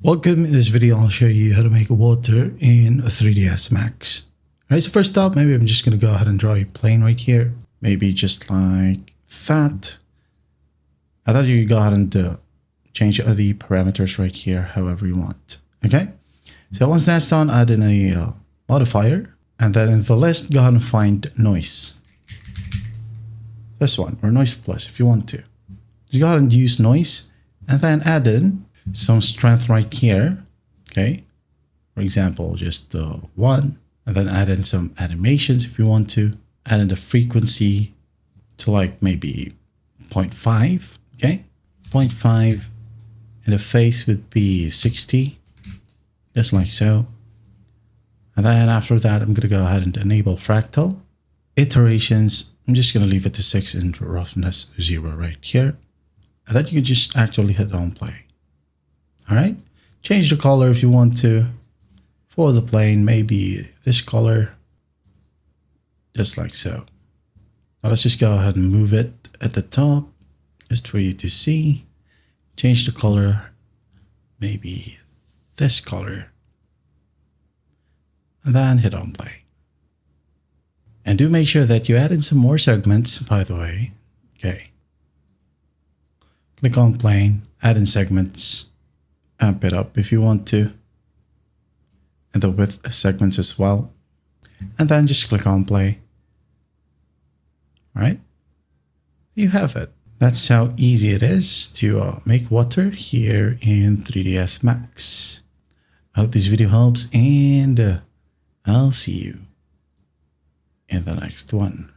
Welcome. In this video, I'll show you how to make water in 3ds Max. Alright, so first up, maybe I'm just going to go ahead and draw a plane right here. Maybe just like that. I thought you could go ahead and change the parameters right here however you want. Okay, so once that's done, add in a modifier. And then in the list, go ahead and find noise. This one, or noise plus if you want to. Just go ahead and use noise and then add in some strength right here. Okay, for example, just 1, and then add in some animations if you want to. Add in the frequency to like maybe 0.5. Okay, 0.5, and the phase would be 60, just like so. And then after that, I'm going to go ahead and enable fractal iterations. I'm just going to leave it to 6 and roughness 0 right here. And then you can just actually hit on play. All right, change the color if you want to. For the plane, maybe this color, just like so. Now let's just go ahead and move it at the top, just for you to see. Change the color, maybe this color. And then hit on play. And do make sure that you add in some more segments, by the way. Okay. Click on plane, add in segments. Amp it up if you want to, and the width segments as well, and then just click on play. All right, you have it. That's how easy it is to make water here in 3ds Max. I hope this video helps, and I'll see you in the next one.